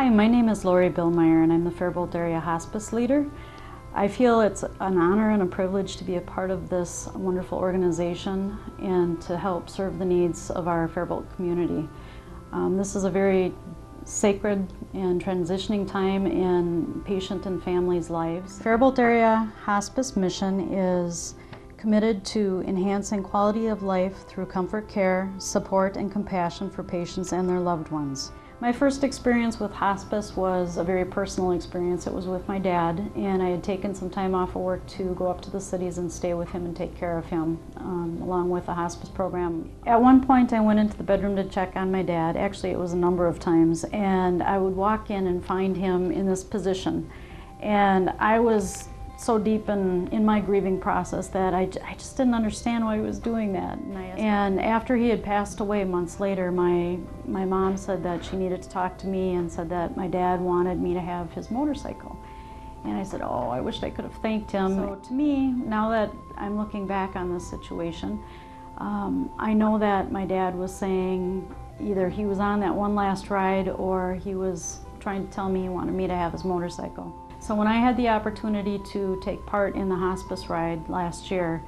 Hi, my name is Lori Billmeyer and I'm the Faribault Area Hospice Leader. I feel it's an honor and a privilege to be a part of this wonderful organization and to help serve the needs of our Faribault community. This is a very sacred and transitioning time in patient and families' lives. Faribault Area Hospice mission is committed to enhancing quality of life through comfort care, support, and compassion for patients and their loved ones. My first experience with hospice was a very personal experience. It was with my dad, and I had taken some time off of work to go up to the cities and stay with him and take care of him, along with the hospice program. At one point I went into the bedroom to check on my dad. Actually, it was a number of times, and I would walk in and find him in this position. And I was so deep in my grieving process that I just didn't understand why he was doing that. And after he had passed away months later, my mom said that she needed to talk to me and said that my dad wanted me to have his motorcycle. And I said, oh, I wished I could have thanked him. So to me, now that I'm looking back on this situation, I know that my dad was saying either he was on that one last ride or he was trying to tell me he wanted me to have his motorcycle. So when I had the opportunity to take part in the hospice ride last year,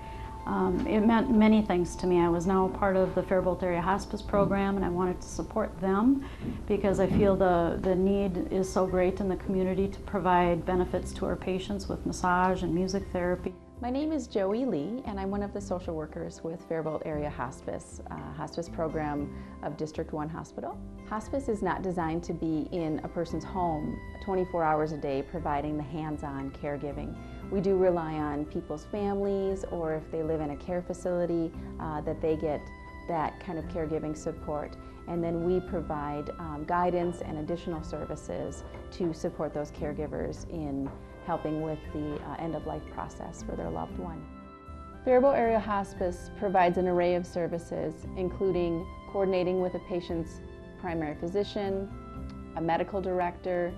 it meant many things to me. I was now part of the Faribault Area Hospice program, and I wanted to support them because I feel the need is so great in the community to provide benefits to our patients with massage and music therapy. My name is Joey Lee, and I'm one of the social workers with Faribault Area Hospice, hospice program of District 1 Hospital. Hospice is not designed to be in a person's home 24 hours a day providing the hands-on caregiving. We do rely on people's families, or if they live in a care facility, that they get that kind of caregiving support. And then we provide guidance and additional services to support those caregivers in helping with the end-of-life process for their loved one. Faribault Area Hospice provides an array of services, including coordinating with a patient's primary physician, a medical director,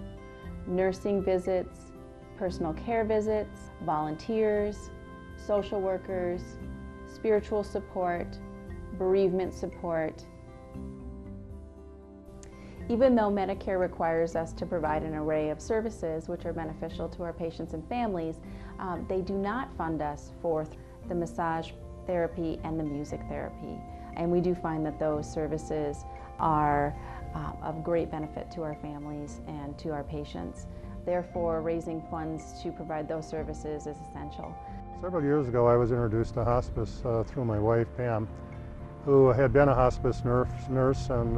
nursing visits, personal care visits, volunteers, social workers, spiritual support, bereavement support. Even though Medicare requires us to provide an array of services which are beneficial to our patients and families, they do not fund us for the massage therapy and the music therapy. And we do find that those services are of great benefit to our families and to our patients. Therefore, raising funds to provide those services is essential. Several years ago, I was introduced to hospice through my wife, Pam, who had been a hospice nurse and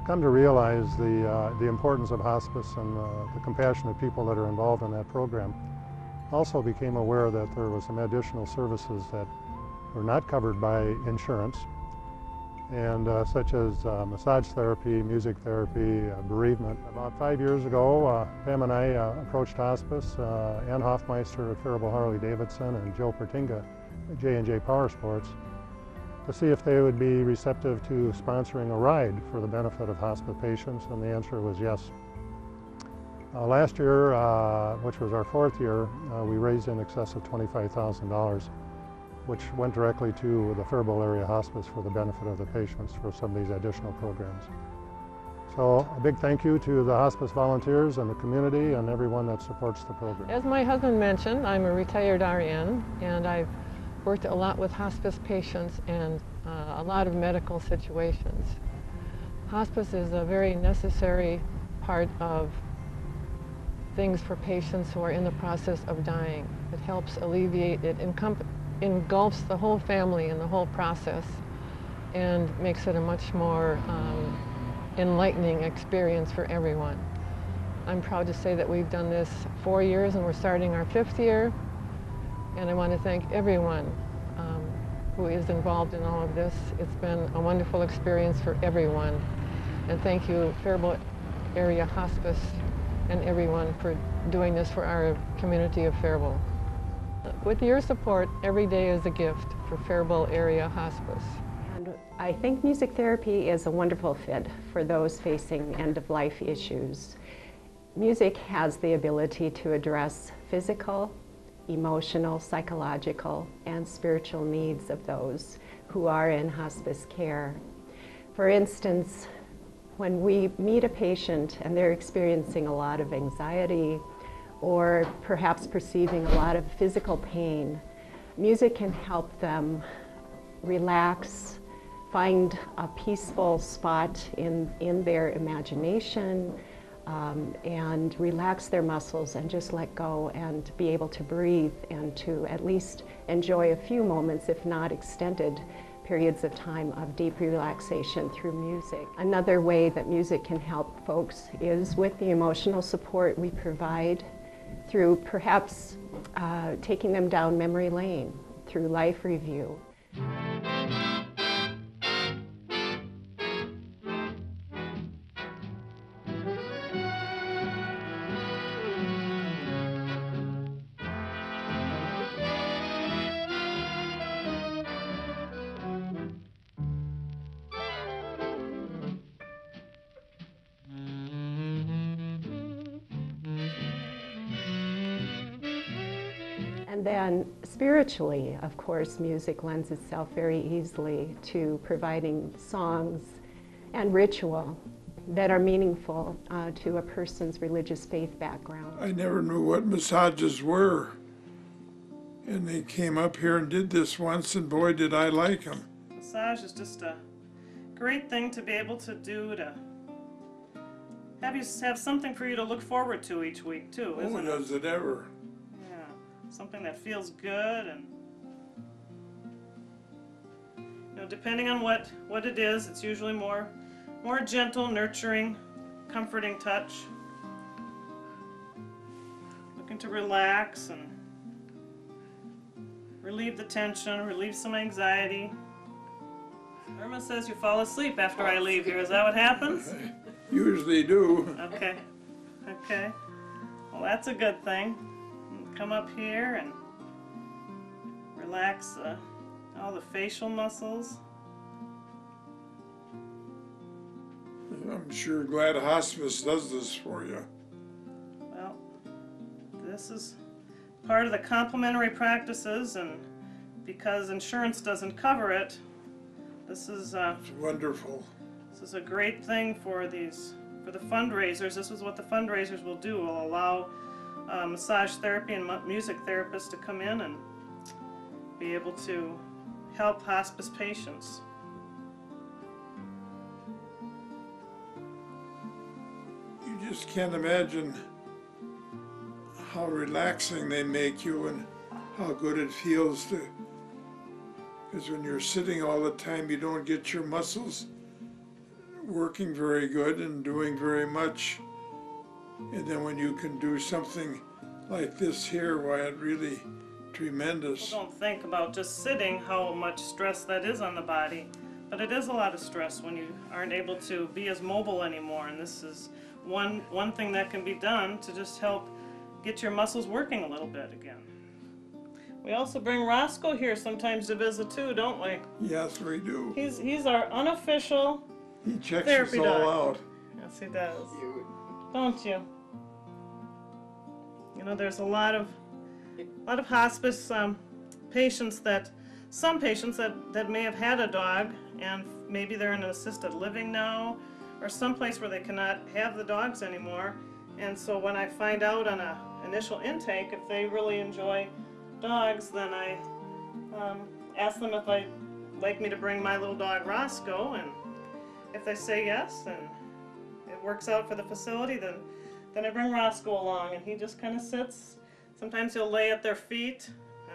come to realize the importance of hospice and the compassionate people that are involved in that program. Also became aware that there was some additional services that were not covered by insurance, and such as massage therapy, music therapy, bereavement. About 5 years ago, Pam and I approached hospice, Ann Hoffmeister at Faribault Harley-Davidson and Joe Pertinga at J&J Power Sports, to see if they would be receptive to sponsoring a ride for the benefit of hospice patients, and the answer was yes. Last year, which was our 4th year, we raised in excess of $25,000, which went directly to the Faribault Area Hospice for the benefit of the patients for some of these additional programs. So a big thank you to the hospice volunteers and the community and everyone that supports the program. As my husband mentioned, I'm a retired RN, and I've worked a lot with hospice patients and a lot of medical situations. Hospice is a very necessary part of things for patients who are in the process of dying. It helps alleviate, it engulfs the whole family in the whole process and makes it a much more enlightening experience for everyone. I'm proud to say that we've done this 4 years and we're starting our 5th year. And I want to thank everyone who is involved in all of this. It's been a wonderful experience for everyone. And thank you, Faribault Area Hospice and everyone, for doing this for our community of Faribault. With your support, every day is a gift for Faribault Area Hospice. And I think music therapy is a wonderful fit for those facing end-of-life issues. Music has the ability to address physical, emotional, psychological, and spiritual needs of those who are in hospice care. For instance, when we meet a patient and they're experiencing a lot of anxiety or perhaps perceiving a lot of physical pain, music can help them relax, find a peaceful spot in their imagination, and relax their muscles and just let go and be able to breathe and to at least enjoy a few moments, if not extended periods of time of deep relaxation through music. Another way that music can help folks is with the emotional support we provide through perhaps taking them down memory lane through life review. And then spiritually, of course, music lends itself very easily to providing songs and ritual that are meaningful to a person's religious faith background. I never knew what massages were. And they came up here and did this once, and boy, did I like them. Massage is just a great thing to be able to do to have something for you to look forward to each week too, isn't it? Does it ever? Yeah, something that feels good, and depending on what it is, it's usually more gentle, nurturing, comforting touch. Looking to relax and relieve the tension, relieve some anxiety. Irma says you fall asleep after I leave here. Is that what happens? Usually do. Okay. Well, that's a good thing. Come up here and relax all the facial muscles. I'm sure glad hospice does this for you. Well, this is part of the complementary practices, and because insurance doesn't cover it, this is It's wonderful. this is a great thing for the fundraisers. This is what the fundraisers will do. Will allow massage therapy and music therapists to come in and be able to help hospice patients. You just can't imagine how relaxing they make you and how good it feels to, because when you're sitting all the time, you don't get your muscles working very good and doing very much. And then when you can do something like this here, why, it's really tremendous. People don't think about just sitting, how much stress that is on the body, but it is a lot of stress when you aren't able to be as mobile anymore, and this is one thing that can be done to just help get your muscles working a little bit again. We also bring Roscoe here sometimes to visit too, don't we? Yes, we do. He's our unofficial He checks us therapy all dog. out. Yes, he does. Don't you? There's a lot of hospice patients some patients that may have had a dog, and maybe they're in an assisted living now, or someplace where they cannot have the dogs anymore. And so when I find out on an initial intake if they really enjoy dogs, then I ask them if they'd like me to bring my little dog Roscoe, and if they say yes and it works out for the facility, then I bring Roscoe along, and he just kind of sits. Sometimes he'll lay at their feet,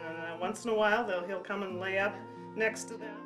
and once in a while he'll come and lay up next to them.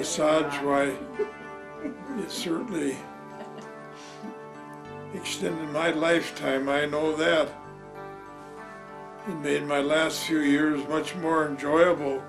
massage, why, it certainly extended my lifetime, I know that. It made my last few years much more enjoyable